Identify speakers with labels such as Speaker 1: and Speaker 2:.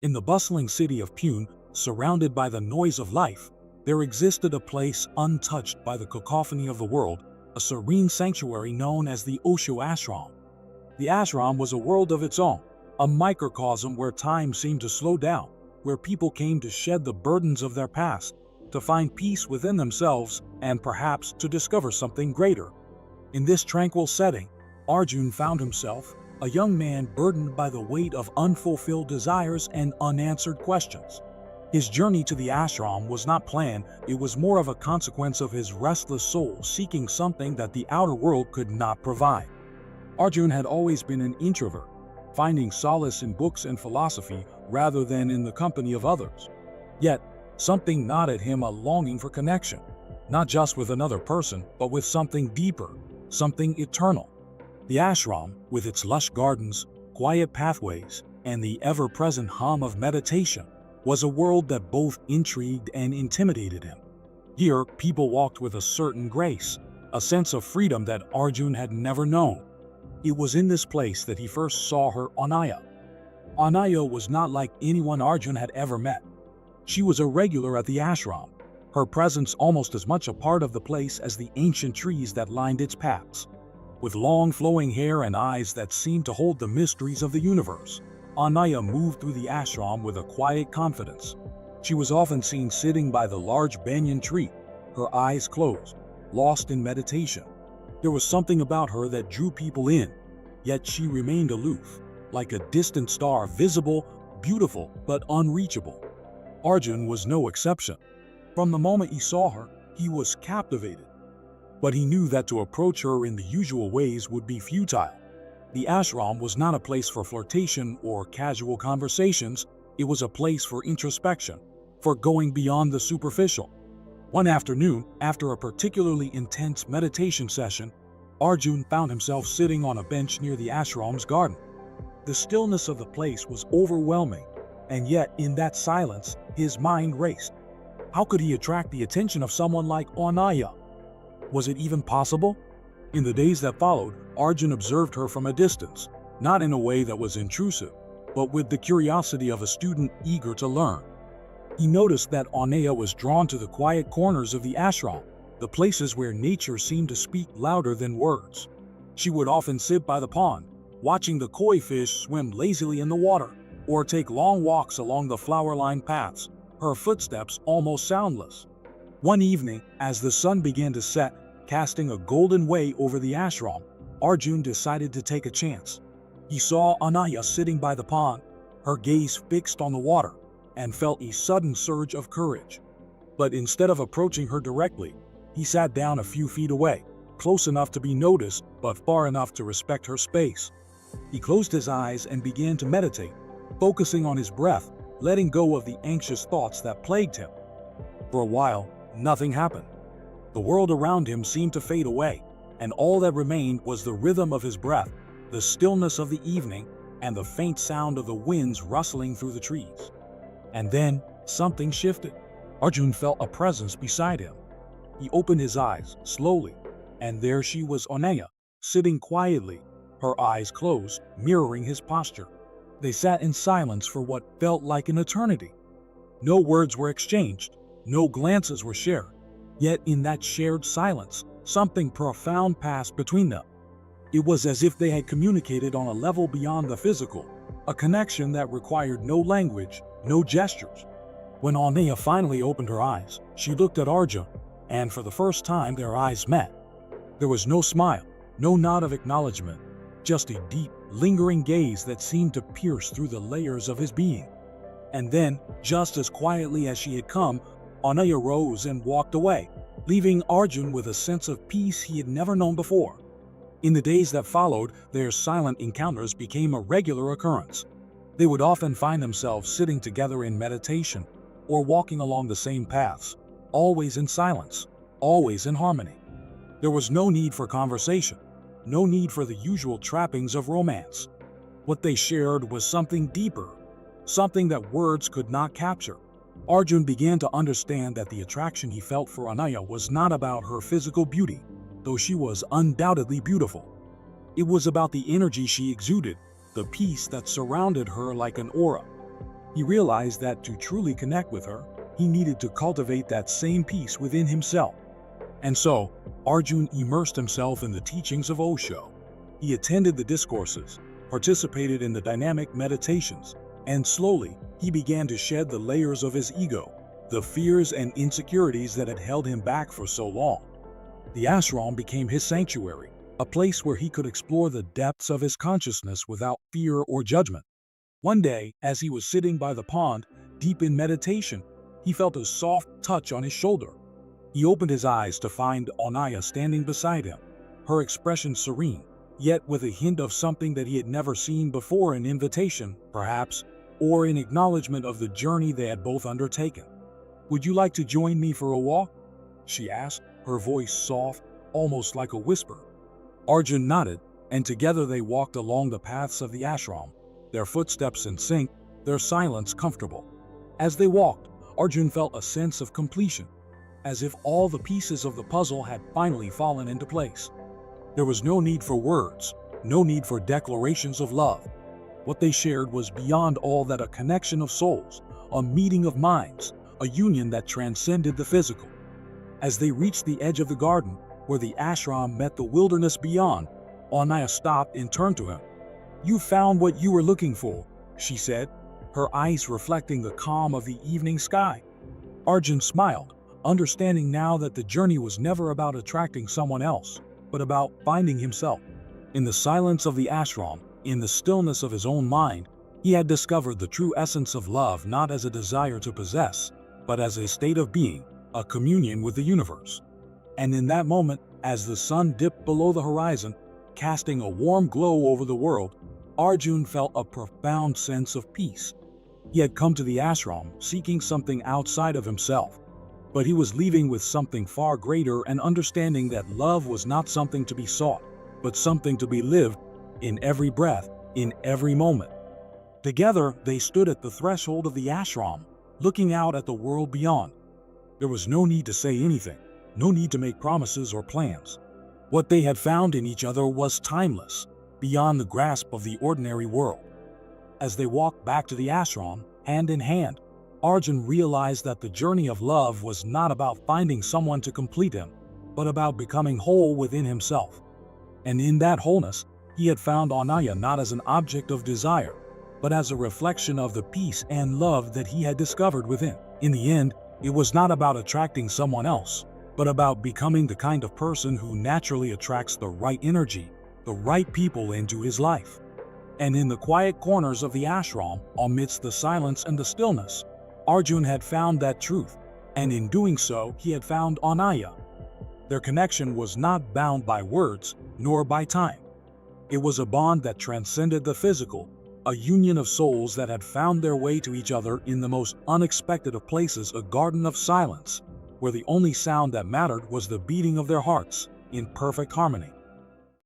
Speaker 1: In the bustling city of Pune, surrounded by the noise of life, there existed a place untouched by the cacophony of the world, a serene sanctuary known as the Osho Ashram. The ashram was a world of its own, a microcosm where time seemed to slow down, where people came to shed the burdens of their past, to find peace within themselves, and perhaps to discover something greater. In this tranquil setting, Arjun found himself, a young man burdened by the weight of unfulfilled desires and unanswered questions. His journey to the ashram was not planned, it was more of a consequence of his restless soul seeking something that the outer world could not provide. Arjun had always been an introvert, finding solace in books and philosophy rather than in the company of others. Yet, something gnawed at him, a longing for connection, not just with another person, but with something deeper, something eternal. The ashram, with its lush gardens, quiet pathways, and the ever-present hum of meditation, was a world that both intrigued and intimidated him. Here, people walked with a certain grace, a sense of freedom that Arjun had never known. It was in this place that he first saw her Anaya. Anaya was not like anyone Arjun had ever met. She was a regular at the ashram, her presence almost as much a part of the place as the ancient trees that lined its paths. With long flowing hair and eyes that seemed to hold the mysteries of the universe, Anaya moved through the ashram with a quiet confidence. She was often seen sitting by the large banyan tree, her eyes closed, lost in meditation. There was something about her that drew people in, yet she remained aloof, like a distant star, visible, beautiful, but unreachable. Arjun was no exception. From the moment he saw her, he was captivated. But he knew that to approach her in the usual ways would be futile. The ashram was not a place for flirtation or casual conversations, it was a place for introspection, for going beyond the superficial. One afternoon, after a particularly intense meditation session, Arjun found himself sitting on a bench near the ashram's garden. The stillness of the place was overwhelming, and yet in that silence, his mind raced. How could he attract the attention of someone like Anaya? Was it even possible? In the days that followed, Arjun observed her from a distance, not in a way that was intrusive, but with the curiosity of a student eager to learn. He noticed that Anaya was drawn to the quiet corners of the ashram, the places where nature seemed to speak louder than words. She would often sit by the pond, watching the koi fish swim lazily in the water, or take long walks along the flower-lined paths, her footsteps almost soundless. One evening, as the sun began to set, casting a golden way over the ashram, Arjun decided to take a chance. He saw Anaya sitting by the pond, her gaze fixed on the water, and felt a sudden surge of courage. But instead of approaching her directly, he sat down a few feet away, close enough to be noticed, but far enough to respect her space. He closed his eyes and began to meditate, focusing on his breath, letting go of the anxious thoughts that plagued him. For a while, nothing happened. The world around him seemed to fade away, and all that remained was the rhythm of his breath, the stillness of the evening, and the faint sound of the winds rustling through the trees. And then, something shifted. Arjun felt a presence beside him. He opened his eyes, slowly, and there she was, Anaya, sitting quietly, her eyes closed, mirroring his posture. They sat in silence for what felt like an eternity. No words were exchanged, no glances were shared. Yet in that shared silence, something profound passed between them. It was as if they had communicated on a level beyond the physical, a connection that required no language, no gestures. When Anaya finally opened her eyes, she looked at Arjun, and for the first time their eyes met. There was no smile, no nod of acknowledgement, just a deep, lingering gaze that seemed to pierce through the layers of his being. And then, just as quietly as she had come, Anaya rose and walked away, leaving Arjun with a sense of peace he had never known before. In the days that followed, their silent encounters became a regular occurrence. They would often find themselves sitting together in meditation, or walking along the same paths, always in silence, always in harmony. There was no need for conversation, no need for the usual trappings of romance. What they shared was something deeper, something that words could not capture. Arjun began to understand that the attraction he felt for Anaya was not about her physical beauty, though she was undoubtedly beautiful. It was about the energy she exuded, the peace that surrounded her like an aura. He realized that to truly connect with her, he needed to cultivate that same peace within himself. And so, Arjun immersed himself in the teachings of Osho. He attended the discourses, participated in the dynamic meditations, and slowly, he began to shed the layers of his ego, the fears and insecurities that had held him back for so long. The ashram became his sanctuary, a place where he could explore the depths of his consciousness without fear or judgment. One day, as he was sitting by the pond, deep in meditation, he felt a soft touch on his shoulder. He opened his eyes to find Anaya standing beside him, her expression serene, yet with a hint of something that he had never seen before, an invitation, perhaps, or an acknowledgement of the journey they had both undertaken. "Would you like to join me for a walk?" she asked, her voice soft, almost like a whisper. Arjun nodded, and together they walked along the paths of the ashram, their footsteps in sync, their silence comfortable. As they walked, Arjun felt a sense of completion, as if all the pieces of the puzzle had finally fallen into place. There was no need for words, no need for declarations of love. What they shared was beyond all that, a connection of souls, a meeting of minds, a union that transcended the physical. As they reached the edge of the garden, where the ashram met the wilderness beyond, Anaya stopped and turned to him. "You found what you were looking for," she said, her eyes reflecting the calm of the evening sky. Arjun smiled, understanding now that the journey was never about attracting someone else, but about finding himself. In the silence of the ashram, in the stillness of his own mind, he had discovered the true essence of love, not as a desire to possess, but as a state of being, a communion with the universe. And in that moment, as the sun dipped below the horizon, casting a warm glow over the world, Arjun felt a profound sense of peace. He had come to the ashram seeking something outside of himself, but he was leaving with something far greater, an understanding that love was not something to be sought, but something to be lived in every breath, in every moment. Together, they stood at the threshold of the ashram, looking out at the world beyond. There was no need to say anything, no need to make promises or plans. What they had found in each other was timeless, beyond the grasp of the ordinary world. As they walked back to the ashram, hand in hand, Arjun realized that the journey of love was not about finding someone to complete him, but about becoming whole within himself. And in that wholeness, he had found Anaya not as an object of desire, but as a reflection of the peace and love that he had discovered within. In the end, it was not about attracting someone else, but about becoming the kind of person who naturally attracts the right energy, the right people into his life. And in the quiet corners of the ashram, amidst the silence and the stillness, Arjun had found that truth, and in doing so, he had found Anaya. Their connection was not bound by words, nor by time. It was a bond that transcended the physical, a union of souls that had found their way to each other in the most unexpected of places, a garden of silence, where the only sound that mattered was the beating of their hearts in perfect harmony.